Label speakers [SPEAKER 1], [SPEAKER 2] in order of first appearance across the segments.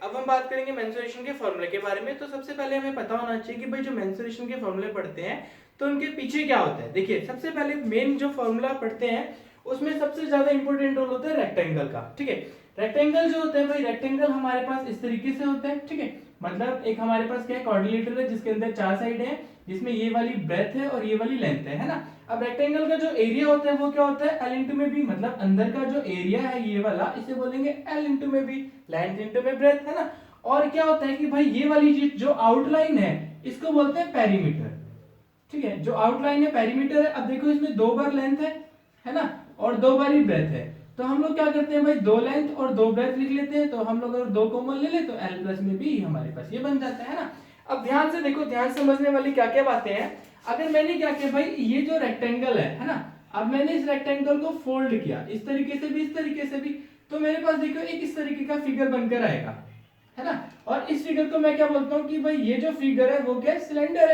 [SPEAKER 1] अब हम बात करेंगे मेंसुरेशन के फॉर्मूले के बारे में। तो सबसे पहले हमें पता होना चाहिए कि भाई जो मेंसुरेशन के फॉर्मूले पढ़ते हैं तो उनके पीछे क्या होता है। देखिए सबसे पहले मेन जो फॉर्मूला पढ़ते हैं उसमें सबसे ज्यादा इंपॉर्टेंट रोल होता है रेक्टेंगल का। ठीक है, रेक्टेंगल जो होता है भाई, रेक्टेंगल हमारे पास इस तरीके से होता है। ठीक है, मतलब एक हमारे पास क्या है, क्वाड्रिलेटरल है जिसके अंदर 4 साइड है, जिसमें ये वाली ब्रेथ है और ये वाली लेंथ है ना। अब रेक्टेंगल का जो एरिया होता है वो क्या होता है, एल इंटू में बी, मतलब अंदर का जो एरिया है ये वाला, इसे बोलेंगे एल इंटू में बी, लेंथ इंटू में ब्रेथ, है ना। और क्या होता है कि भाई ये वाली चीज जो आउटलाइन है इसको बोलते हैं पेरीमीटर। ठीक है, जो आउटलाइन है पेरीमीटर है। अब देखो इसमें 2 बार लेंथ है ना, और 2 बार ही ब्रेथ है। तो हम लोग क्या करते हैं भाई, 2 लेंथ और 2 ब्रेथ लिख लेते हैं। तो हम लोग अगर 2 कॉमन ले ले तो एल प्लस में भी हमारे पास ये बन जाता है ना। अब ध्यान से देखो, ध्यान समझने वाली क्या क्या बातें हैं। अगर मैंने क्या किया भाई, ये जो रेक्टेंगल है ना, अब मैंने इस रेक्टेंगल को फोल्ड किया इस तरीके से भी, इस तरीके से भी, तो मेरे पास देखो एक इस तरीके का फिगर बनकर आएगा, है ना। और इस फिगर को मैं क्या बोलता हूँ कि भाई ये जो फिगर है वो क्या है, सिलेंडर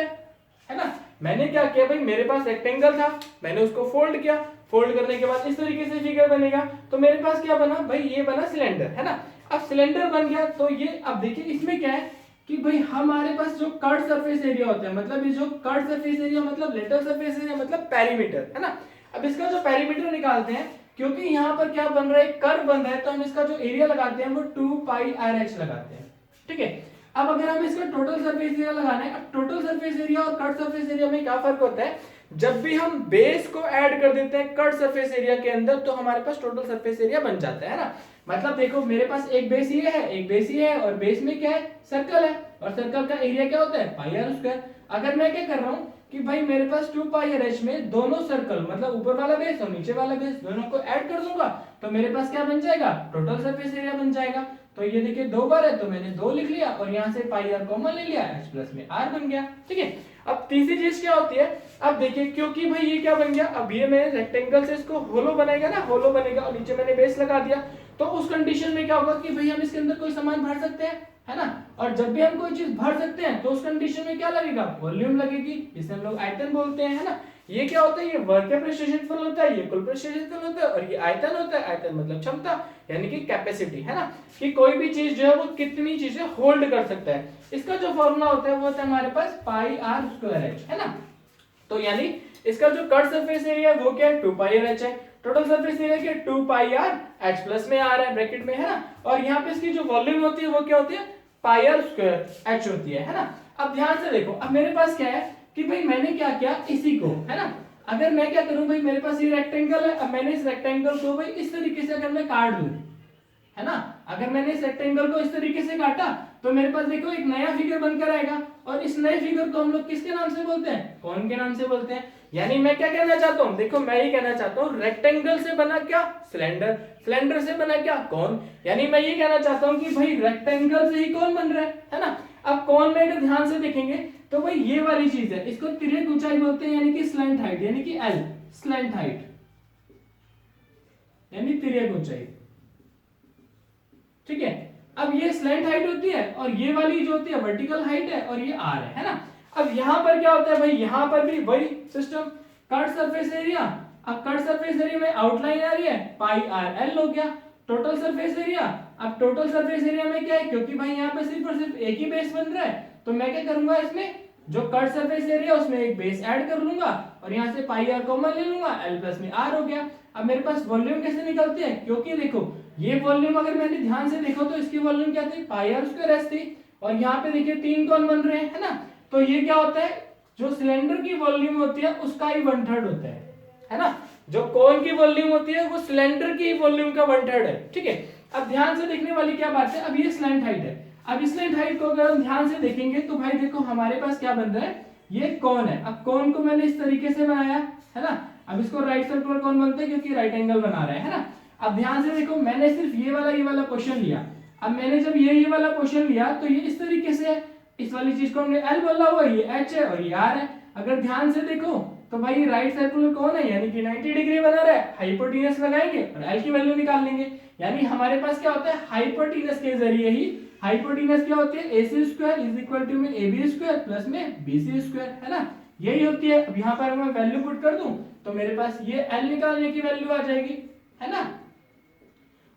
[SPEAKER 1] है ना। मैंने क्या किया भाई, मेरे पास रेक्टेंगल था, मैंने उसको फोल्ड किया, फोल्ड करने के बाद इस तरीके से फिगर बनेगा, तो मेरे पास क्या बना भाई, ये बना सिलेंडर, है ना। अब सिलेंडर बन गया तो ये, अब देखिए इसमें क्या है कि भाई हमारे पास जो कर्व सरफेस एरिया होता है, मतलब ये जो कर्व सरफेस एरिया मतलब लेटरल सरफेस एरिया मतलब पेरीमीटर, है ना। अब इसका जो पेरीमीटर निकालते हैं, क्योंकि यहाँ पर क्या बन रहा है, कर्व बन रहा है, तो हम इसका जो एरिया लगाते हैं वो 2 पाई आर एच लगाते हैं। ठीक है, अब अगर हम इसका टोटल सरफेस एरिया लगाना है, अब टोटल सरफेस एरिया और कट सरफेस एरिया में क्या फर्क होता है, जब भी हम बेस को ऐड कर देते हैं कट सरफेस एरिया के अंदर तो हमारे पास टोटल सरफेस एरिया बन जाता है ना। मतलब देखो मेरे पास एक बेस ये है, एक बेस ये है, और बेस में क्या है, सर्कल है, और सर्कल का एरिया क्या होता है, पाई आर स्क्वायर। अगर मैं क्या कर रहा हूँ कि भाई मेरे पास 2 पाई आर एच में दोनों सर्कल, मतलब ऊपर वाला बेस और नीचे वाला बेस, दोनों को ऐड कर दूंगा तो मेरे पास क्या बन जाएगा, टोटल सरफेस एरिया बन जाएगा। तो ये देखिए 2 बार है तो मैंने 2 लिख लिया, और यहाँ से पाई आर कॉमन ले लिया, h प्लस में r बन गया। ठीक है, अब तीसरी चीज क्या होती है, अब देखिए क्योंकि भाई ये क्या बन गया, अब ये मैं रेक्टेंगल से इसको होलो बनाएगा ना, होलो बनेगा, और नीचे मैंने बेस लगा दिया, तो उस कंडीशन में क्या होगा कि भाई हम इसके अंदर कोई सामान भर सकते हैं, है ना। और जब भी हम कोई चीज भर सकते हैं तो उस कंडीशन में क्या लगेगा, वॉल्यूम लगेगी, इसे हम लोग आयतन बोलते हैं, है ना। ये क्या होता है, ये वर्क का क्षेत्रफल होता है, ये कुल क्षेत्रफल होता है, और ये आयतन होता है, आयतन मतलब क्षमता यानी कि कैपेसिटी, है ना, कि कोई भी चीज जो है वो कितनी चीजें होल्ड कर सकता है। इसका जो फॉर्मूला होता है वो होता है हमारे पास पाई आर स्क्वायर एच, है ना। तो यानी इसका जो कट सरफेस एरिया है वो क्या है, 2 पाई आर एच है, टोटल सरफेस एरिया क्या, 2 पाई आर एच प्लस में आर है ब्रैकेट में, है ना। और यहाँ पे इसकी जो वॉल्यूम होती है वो क्या होती है, पाई आर स्क्वायर एच होती है ना। अब ध्यान से देखो, अब मेरे पास क्या है कि भाई मैंने क्या किया, इसी को, है ना, अगर मैं क्या करूं भाई, मेरे पास ये रेक्टेंगल है, अब मैंने इस रेक्टेंगल को भाई इस तरीके से अगर मैं काट दूं, है ना, अगर मैंने इस रेक्टेंगल को इस तरीके से काटा तो मेरे पास देखो एक नया फिगर बनकर आएगा, और इस नए फिगर को हम लोग किसके नाम से बोलते हैं, कोन के नाम से बोलते हैं। यानी मैं क्या कहना चाहता हूं, देखो मैं ये कहना चाहता हूं रेक्टेंगल से बना क्या, सिलेंडर, सिलेंडर से बना क्या, कोन। यानी मैं ये कहना चाहता हूं कि भाई रेक्टेंगल से ही कोन बन रहा है ना। अब कोन में अगर ध्यान से देखेंगे तो भाई ये वाली चीज है, इसको तिर्यक ऊंचाई बोलते हैं, यानी कि स्लैंट हाइट, यानी कि एल, स्लैंट हाइट यानी तिर्यक ऊंचाई। ठीक है, अब ये स्लैंट हाइट होती है, और ये वाली जो होती है वर्टिकल हाइट है, और ये आर है ना। अब यहां पर क्या होता है भाई, यहां पर भी वही सिस्टम, कट सरफेस एरिया, अब कट सरफेस एरिया में आउटलाइन आ रही है, पाई आर एल हो गया, टोटल सरफेस एरिया, अब टोटल सरफेस एरिया में क्या है, क्योंकि भाई यहाँ पे सिर्फ और सिर्फ एक ही बेस बन रहा है, तो मैं क्या करूंगा, इसमें जो कट सरफेस एरिया उसमें एक बेस ऐड कर लूंगा, और यहाँ से पाई आर कॉमन ले लूंगा, एल प्लस में आर हो गया। अब मेरे पास वॉल्यूम कैसे निकलती है, क्योंकि देखो ये वॉल्यूम अगर मैंने ध्यान से देखो तो इसकी वॉल्यूम क्या थी, पाई आर स्क्वायर एच थी, और यहाँ पे देखिए 3 कोन बन रहे हैं, है ना। तो ये क्या होता है, जो सिलेंडर की वॉल्यूम होती है उसका ही 1/3 होता है ना। जो कोन की वॉल्यूम होती है वो सिलेंडर की वॉल्यूम का 1/3 है। ठीक है, अब ध्यान से देखने वाली क्या बात है, अब ये स्लैंट हाइट है, अब इस स्लैंट हाइट को अगर हम ध्यान से देखेंगे तो भाई देखो हमारे पास क्या बन रहा है, ये कोन है। अब कोन को मैंने इस तरीके से बनाया, है ना, अब इसको राइट सर्कुलर कोन बोलते हैं क्योंकि राइट एंगल बना रहा है ना। अब ध्यान से देखो, मैंने सिर्फ ये वाला क्वेश्चन लिया, अब मैंने जब ये वाला क्वेश्चन लिया तो ये इस तरीके से है, इस वाली चीज को हमने एल बोला हुआ, ये एच है और ये आर है। अगर ध्यान से देखो तो भाई राइट सर्कुलर कोन है, यानी कि 90 डिग्री बना रहा है, हाइपोटेनस लगाएंगे और एल की वैल्यू निकाल लेंगे। यानी हमारे पास क्या होता है, हाइपोटेनस के जरिए ही, हाइपोटेनस क्या होती है, AC square is equal to में AB स्क्वायर प्लस में BC स्क्वायर, है ना, यही होती है। अब यहाँ पर मैं वैल्यू पुट कर दूं तो मेरे पास ये L निकालने की वैल्यू आ जाएगी, है ना।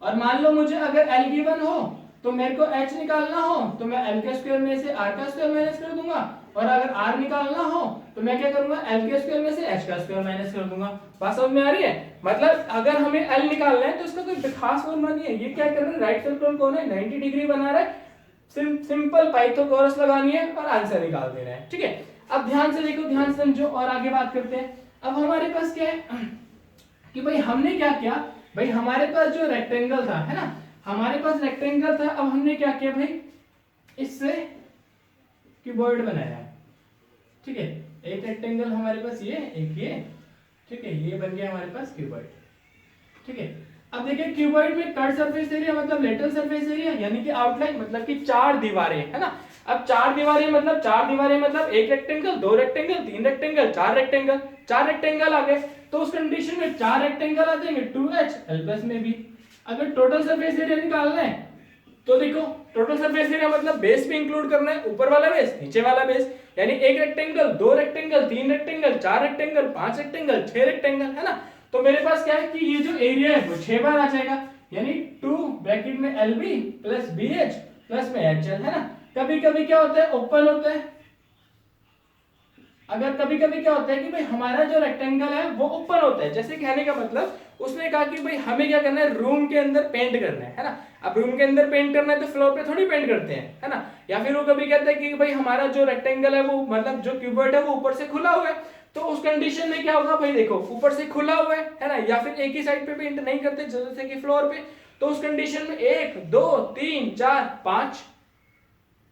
[SPEAKER 1] और मान लो मुझे अगर L गिवन हो तो मेरे को h निकालना हो तो मैं l के स्क्वायर में से r का स्क्वायर माइनस कर दूंगा, और अगर r निकालना हो तो मैं क्या करूंगा l के स्क्वायर में से h का स्क्वायर माइनस कर दूंगा। बात समझ में आ रही है? मतलब अगर हमें l निकालना है तो इसका कोई खास फॉर्मूला नहीं है, ये क्या कर रहे हैं राइट सर्कल कौन है 90 डिग्री बना रहा है, सिंपल पाइथागोरस लगानी है और आंसर निकाल देना है। ठीक है, अब ध्यान से देखो, ध्यान से समझो और आगे बात करते हैं। अब हमारे पास क्या है कि भाई हमने क्या किया, भाई हमारे पास जो रेक्टेंगल था है ना, हमारे पास रेक्टेंगल था, अब हमने क्या किया भाई इससे क्यूबॉइड बनाया है। ठीक है, एक रेक्टेंगल हमारे पास ये, एक ये, ठीक है, ये बन गया हमारे पास क्यूबॉइड। ठीक है, अब देखिए क्यूबॉइड में कट सरफेस एरिया मतलब लेटरल सरफेस एरिया यानी कि आउटलाइन मतलब कि 4 दीवारें है ना। अब 4 दीवारें मतलब एक rectangle, 2 rectangle, 3 rectangle, 4 rectangle, 4 rectangle आ गए। तो उस कंडीशन में 4 रेक्टेंगल आ जाएंगे 2h l प्लस में भी। अगर टोटल सरफेस एरिया निकालना है तो देखो टोटल सरफेस एरिया मतलब बेस भी इंक्लूड करना है, ऊपर वाला बेस नीचे वाला बेस, यानी एक rectangle, 2 rectangle, 3 rectangle, 4 rectangle, 5 rectangle, 6 rectangle है ना। तो मेरे पास क्या है कि ये जो एरिया है वो 6 बार आ जाएगा, यानी 2 ब्रैकेट में LB प्लस BH प्लस में HL है ना। कभी कभी क्या होता है ओपन होता है, अगर कभी कभी क्या होता है कि भाई हमारा जो रेक्टेंगल है वो ओपन होता है, जैसे कहने का मतलब उसने कहा कि भाई हमें क्या करना है रूम के अंदर पेंट करना है ना। अब रूम के अंदर पेंट करना है तो फ्लोर पे थोड़ी पेंट करते हैं है ना। या फिर वो कभी कहता है कि भाई हमारा जो रेक्टेंगल है वो मतलब जो क्यूबॉइड है वो ऊपर से खुला हुआ है, तो उस कंडीशन में क्या होगा भाई देखो ऊपर से खुला हुआ है ना, या फिर एक ही साइड पे पेंट नहीं करते जैसे कि फ्लोर पे, तो उस कंडीशन में 1 2 3 4 5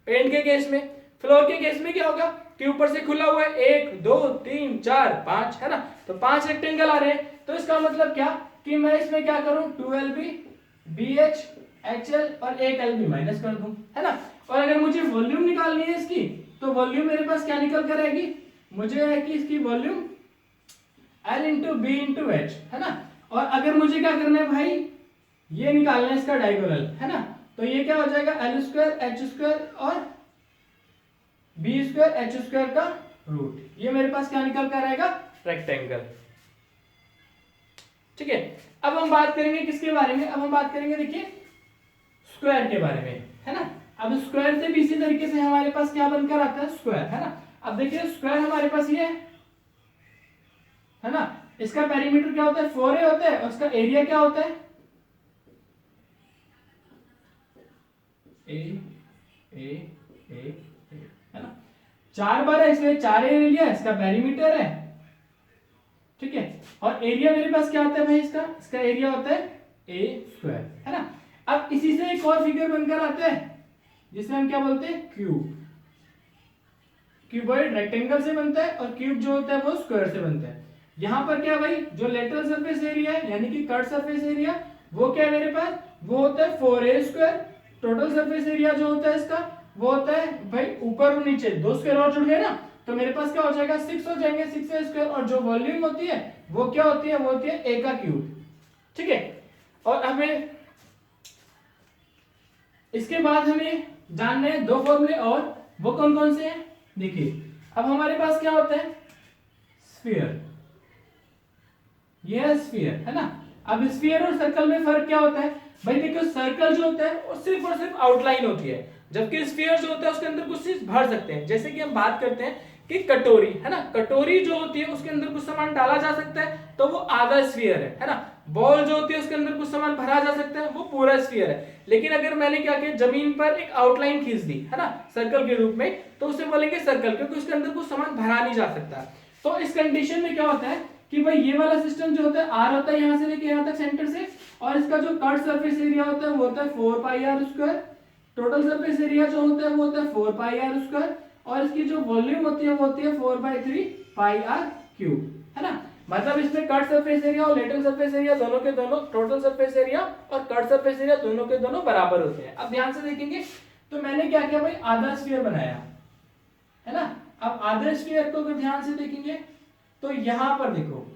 [SPEAKER 1] पेंट के केस में। फ्लोर के केस में क्या होगा कि ऊपर से खुला हुआ है 1 2 3 4 5 है ना, तो 5 रेक्टेंगल आ रहे हैं। तो इसका मतलब क्या कि मैं इसमें क्या करूं 2LB BH HL और 1LB माइनस कर दूं है ना। और अगर मुझे वॉल्यूम निकालनी है इसकी तो वॉल्यूम मेरे पास क्या निकल कर आएगी, मुझे है कि इसकी volume L into B into H है ना। और अगर मुझे क्या करना है भाई ये निकालना है इसका डायगोनल है ना, तो ये क्या हो जाएगा L स्क्वायर H स्क्वायर और बी स्क्वायर H स्क्वायर का रूट, ये मेरे पास क्या निकल कर आएगा रेक्टेंगल। ठीक है, अब हम बात करेंगे किसके बारे में, अब हम बात करेंगे देखिए स्क्वायर के बारे में है ना। अब स्क्वायर से भी इसी तरीके से हमारे पास क्या बनकर आता है स्क्वायर है ना। अब देखिए स्क्वायर हमारे पास ये है ना, इसका पेरीमीटर क्या होता है 4a होता है और इसका एरिया क्या होता है ए है ना। 4 बार है इसलिए 4a ले लिया, इसका पेरीमीटर है। ठीक है, और एरिया मेरे पास क्या होता है भाई इसका एरिया होता है a स्क्वायर है ना। अब इसी से एक और फिगर बनकर आता है जिसे हम क्या बोलते हैं क्यूब। क्यूबॉइड रेक्टेंगल से बनता है और क्यूब जो होता है वो स्क्वायर से बनता है। यहां पर क्या भाई जो लेटरल सरफेस एरिया है यानी कि कट सरफेस एरिया वो क्या है मेरे पास वो होता है 4a square. Total surface area जो होता है इसका वो होता है भाई ऊपर और नीचे 2 स्क्वायर और जुड़ गए ना, तो मेरे पास क्या हो जाएगा 6 हो जाएंगे 6a स्क्वायर। और जो वॉल्यूम होती है वो क्या होती है वो होती है a का क्यूब। ठीक है, और हमें इसके बाद हमें जानने हैं 2 फॉर्मूले और वो कौन कौन से हैं। देखिए अब हमारे पास क्या होता है स्फीयर, ये स्फीयर है ना। अब स्फीयर और सर्कल में फर्क क्या होता है भाई देखो सर्कल जो होता है वो सिर्फ और सिर्फ आउटलाइन होती है, जबकि स्फीयर जो होता है उसके अंदर कुछ चीज भर सकते हैं। जैसे कि हम बात करते हैं कि कटोरी है ना, कटोरी जो होती है उसके अंदर कुछ सामान डाला जा सकता है तो वो आधा स्फीयर है ना। बॉल जो होती है उसके अंदर कुछ सामान भरा जा सकता है वो पूरा स्फीयर है। लेकिन अगर मैंने क्या किया जमीन पर एक आउटलाइन खींच दी है ना सर्कल के रूप में, तो उसे बोलेंगे सर्कल, क्योंकि उसके अंदर कुछ सामान भरा नहीं जा सकता। तो इस कंडीशन में क्या होता है कि भाई ये वाला सिस्टम जो होता है आर होता है यहां से लेके यहां तक सेंटर से, और इसका जो कट सरफेस एरिया होता है वो होता है 4 pi R square. Total surface area जो होता है वो होता है 4 पाई आर स्क्वायर, और इसकी जो वॉल्यूम होती है वो होती है 4/3 पाई आर क्यूब है ना। मतलब इसमें कट सरफेस एरिया और लेटरल सरफेस एरिया दोनों के दोनों, टोटल सरफेस एरिया और कट सरफेस एरिया दोनों के दोनों बराबर होते हैं। अब ध्यान से देखेंगे तो मैंने क्या किया भाई आधा स्फीयर बनाया है ना। अब आधे स्फीयर को अगर ध्यान से देखेंगे तो यहां पर देखो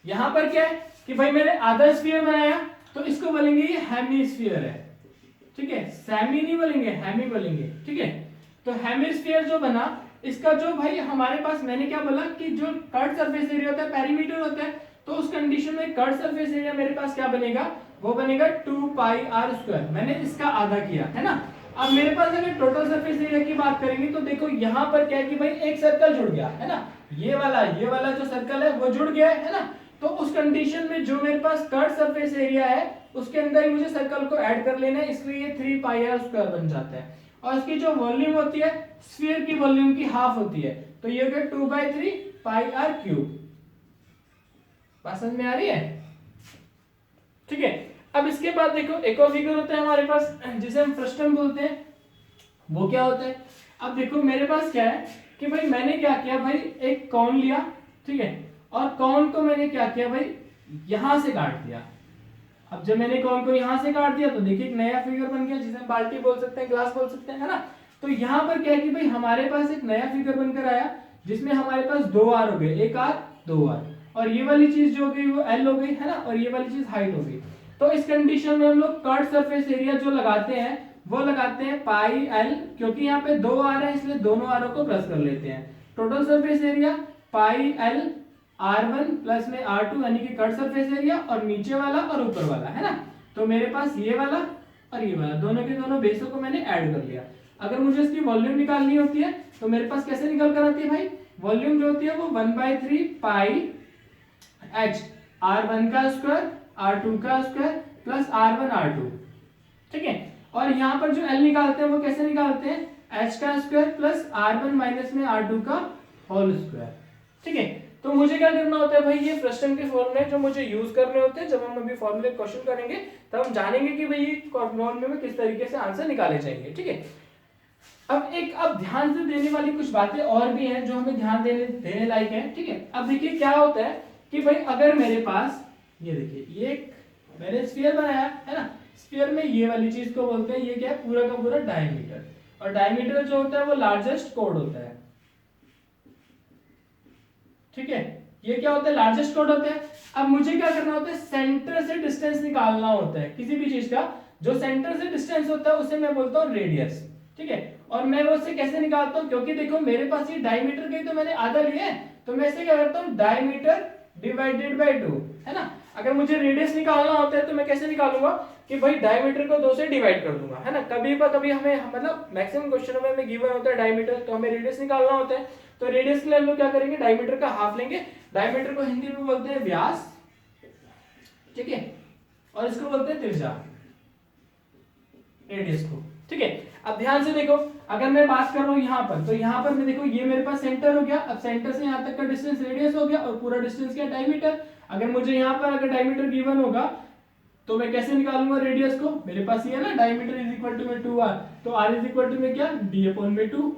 [SPEAKER 1] यहां पर क्या है कि भाई मैंने आधा स्फीयर बनाया तो इसको बोलेंगे ये हेमीस्फीयर है। ठीक है, सेमी नहीं बोलेंगे हेमी बोलेंगे। ठीक है, तो हेमीस्फीयर जो बना इसका जो भाई हमारे पास मैंने क्या बोला कि जो कट सरफेस एरिया होता है पेरीमीटर होता है, तो उस कंडीशन में कट सरफेस एरिया मेरे पास क्या बनेगा वो बनेगा 2 पाई आर स्क्वायर, मैंने इसका आधा किया है ना। अब मेरे पास अगर टोटल सरफेस एरिया की बात करेंगे तो देखो यहाँ पर क्या है कि भाई एक सर्कल जुड़ गया है ना, ये वाला जो सर्कल है वो जुड़ गया है ना। तो उस कंडीशन में जो मेरे पास कर्व सरफेस एरिया है उसके अंदर ही मुझे सर्कल को ऐड कर लेना है, इसलिए ये 3 पाई आर स्क्वायर बन जाता है। और इसकी जो वॉल्यूम होती है स्फीयर की वॉल्यूम की हाफ होती है, तो ये हो गया 2/3 पाई आर क्यूब। बात समझ में आ रही है? ठीक है। अब इसके बाद देखो एक और फिगर होता है हमारे पास जिसे हम फ्रस्टम बोलते हैं, वो क्या होता है? अब देखो मेरे पास क्या है कि भाई मैंने क्या किया भाई, एक कॉन लिया, ठीक है, और कॉन को मैंने क्या किया भाई यहां से काट दिया। अब जब मैंने कॉन को यहां से काट दिया तो देखिए एक नया फिगर बन गया जिसे हम बाल्टी बोल सकते हैं, ग्लास बोल सकते हैं, है ना। तो यहाँ पर क्या है कि भाई हमारे पास एक नया फिगर बनकर आया जिसमें हमारे पास 2 आर हो गए, एक आर 2 आर, और ये वाली चीज जो हो गई वो एल हो गई है ना, और ये वाली चीज हाइट हो गई। तो इस कंडीशन में हम लोग कट सरफेस एरिया जो लगाते हैं वो लगाते हैं पाई एल, क्योंकि यहाँ पे 2 आर है इसलिए दोनों आरों को प्लस कर लेते हैं। Total surface area pi L R1 plus में R2 यानी कि कट सरफेस एरिया, और नीचे वाला और ऊपर वाला, है ना। तो मेरे पास ये वाला और ये वाला दोनों के दोनों बेसों को मैंने ऐड कर लिया। अगर मुझे इसकी वॉल्यूम निकालनी होती है तो मेरे पास कैसे निकल कर आती है भाई, वॉल्यूम जो होती है वो 1/3 पाई h R1 का स्क्वायर R2 का स्क्वायर प्लस R1 R2, ठीक है। और यहाँ पर जो L निकालते हैं वो कैसे निकालते हैं, h का स्क्वायर प्लस R1 माइनस में R2 का होल स्क्वायर, ठीक है। तो मुझे क्या करना होता है भाई, ये फ्रस्टम के फॉर्मूले जो मुझे यूज करने होते हैं, जब हम अभी फॉर्मूले क्वेश्चन करेंगे तब हम जानेंगे कि भाई ये फॉर्मूले में किस तरीके से आंसर निकाले जाएंगे, ठीक है। अब ध्यान से देने वाली कुछ बातें और भी हैं जो हमें ध्यान देने लायक है, ठीक है। अब देखिए क्या होता है कि भाई अगर मेरे पास ये देखिए ये मैंने स्फीयर बनाया है ना, स्फीयर में ये वाली चीज को बोलते हैं, ये क्या है पूरा का पूरा डायमीटर, और डायमीटर जो होता है वो लार्जेस्ट कोड होता है, ठीक है। ये क्या होता है, लार्जेस्ट कोड होता है। अब मुझे क्या करना होता है, सेंटर से डिस्टेंस निकालना होता है किसी भी चीज का, जो सेंटर से डिस्टेंस होता है उसे मैं बोलता हूँ रेडियस, ठीक है। और मैं वो उससे कैसे निकालता हूँ, क्योंकि देखो मेरे पास ये डायमीटर के तो मैंने आधा लिया है, तो मैं इसे क्या करता हूँ डायमीटर डिवाइडेड बाय 2, है ना। अगर मुझे रेडियस निकालना होता है तो मैं कैसे निकालूंगा कि भाई डायमीटर को 2 से डिवाइड कर दूंगा, है ना। कभी हमें मतलब मैक्सिमम क्वेश्चनों में हमें गिवन होता है डायमीटर, तो हमें रेडियस निकालना होता है, तो रेडियस के लिए हम लोग क्या करेंगे, डायमीटर का हाफ लेंगे। डायमीटर को हिंदी में बोलते हैं व्यास, ठीक है, और इसको बोलते हैं त्रिज्या, रेडियस को, ठीक है। अब ध्यान से देखो, अगर मैं बात कर रहा हूं यहाँ पर, तो यहाँ पर मैं देखो ये मेरे पास सेंटर हो गया, अब सेंटर से यहाँ तक का डिस्टेंस रेडियस हो गया, और पूरा डिस्टेंस क्या डायमीटर। अगर मुझे यहाँ पर अगर डायमीटर गिवन होगा तो मैं कैसे निकालूंगा रेडियस को, मेरे पास ये है ना डायमीटर इज इक्वल टू में 2r, तो r इज इक्वल टू में क्या d/2,